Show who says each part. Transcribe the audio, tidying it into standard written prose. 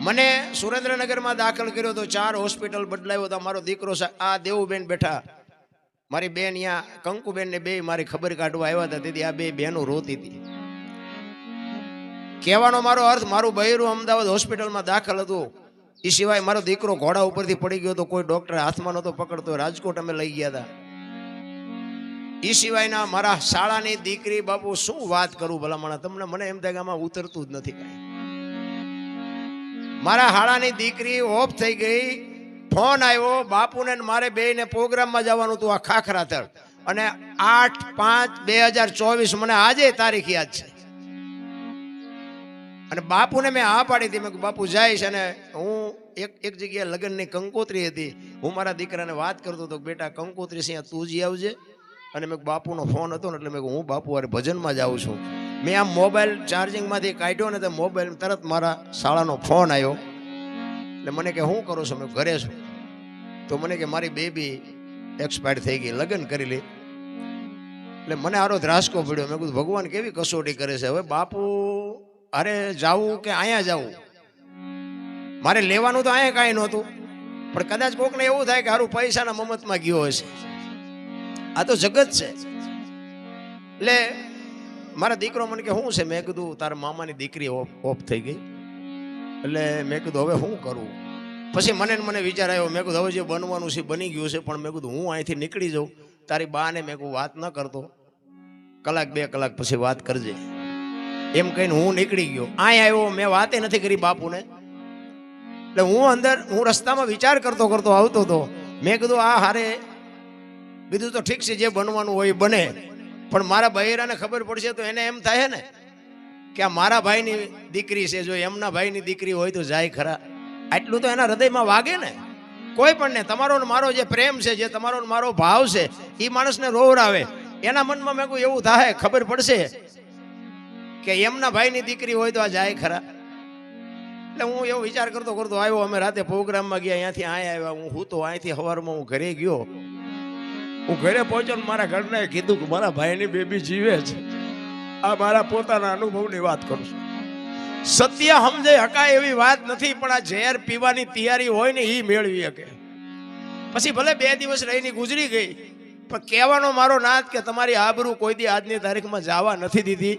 Speaker 1: મને સુરેન્દ્રનગરમાં દાખલ કર્યો તો 4 હોસ્પિટલ બદલાયો તો મારો દીકરો આ દેવુબેન બેઠા મારી બેન અહીંયા કંકુબેન ને બે મારી ખબર કાઢવા આવ્યા હતા તેથી આ બે બહેનો રોતી હતી. કહેવાનો મારો અર્થ મારું બૈરું અમદાવાદ હોસ્પિટલમાં દાખલ હતું એ સિવાય મારો દીકરો ઘોડા ઉપરથી પડી ગયો તો કોઈ ડોક્ટર હાથમાં નહોતો પકડતો રાજકોટ અમે લઈ ગયા હતા. એ સિવાયના મારા શાળાની દીકરી બાપુ શું વાત કરું ભલામણા તમને મને એમ થાય કે આમાં ઉતરતું જ નથી કાંઈ. મારા શાળાની દીકરી ઓફ થઈ ગઈ ફોન આવ્યો બાપુને મારે બેને પ્રોગ્રામમાં જવાનું હતું આ ખાખરાથળ અને 8/5/2024 મને આજે તારીખ યાદ છે અને બાપુને મેં આ પાડી હતી મેં બાપુ જઈશ અને હું એક જગ્યાએ લગ્નની કંકોત્રી હતી હું મારા દીકરાને વાત કરતો હતો બેટા કંકોત્રી છે તું જ આવજે અને મેં બાપુનો ફોન હતો ને એટલે મેં હું બાપુ અરે ભજનમાં જાઉં છું. મેં આમ મોબાઈલ ચાર્જિંગમાંથી કાઢ્યો ને તો મોબાઈલ તરત મારા શાળાનો ફોન આવ્યો એટલે મને કે શું કરો છો મેં ઘરે છું તો મને કે મારી બેબી એક્સપાયર થઈ ગઈ લગ્ન કરી લે એટલે મને આરો ધ્રાસકો પડ્યો. મેં કીધું ભગવાન કેવી કસોટી કરે છે હવે બાપુ અરે જાવું કે અહીંયા જાવું મારે લેવાનું તો અહીંયા કાંઈ નહોતું પણ કદાચ કોકને એવું થાય કે હારું પૈસાના મમતમાં ગયો હશે આ તો જગત છે. એટલે મારા દીકરો મને કે શું છે મેં કીધું તારા મામાની દીકરી ઓફ થઈ ગઈ એટલે મેં કીધું હવે શું કરવું પછી મને વિચાર આવ્યો મેં કીધું હવે જે બનવાનું છે બની ગયું છે પણ મેં કીધું હું અહીંથી નીકળી જાઉં તારી બાને મેં કહું વાત ન કરતો 1-2 કલાક પછી વાત કરજે એમ કહીને હું નીકળી ગયો. અહીં આવ્યો મેં વાતે નથી કરી બાપુને એટલે હું રસ્તામાં વિચાર કરતો આવતો હતો મેં કીધું આ હારે બીજું તો ઠીક છે જે બનવાનું હોય બને પણ મારા બૈરાને ખબર પડશે તો એને એમ થાય ને કે આ મારા ભાઈની દીકરી છે જો એમના ભાઈની દીકરી હોય તો જાય ખરા આટલું તો એના હૃદયમાં વાગે ને. કોઈ પણ ને તમારો ને મારો જે પ્રેમ છે જે તમારો ને મારો ભાવ છે એ માણસને રોવરાવે એના મનમાં મેં કોઈ એવું થાય ખબર પડશે કે એમના ભાઈની દીકરી હોય તો આ જાય ખરા. એટલે હું એવો વિચાર કરતો આવ્યો અમે રાતે પ્રોગ્રામમાં ગયા અહીંયાથી આવ્યા હું તો અહીંથી સવારમાં હું ઘરે ગયો હું ઘરે પહોંચ્યો મારા ઘરને કીધું કે મારા ભાઈની બેબી જીવે છે. આ મારા પોતાના અનુભવની વાત કરું છું. સત્ય સમજાય હકાય એવી વાત નથી પણ આ ઝેર પીવાની તૈયારી હોય ને એ મેળવી શકે. પછી ભલે 2 દિવસ રહીને ગુજરી ગઈ પણ કહેવાનો મારો નાદ કે તમારી આબરૂ કોઈ દી આજની તારીખમાં જવા નથી દીધી.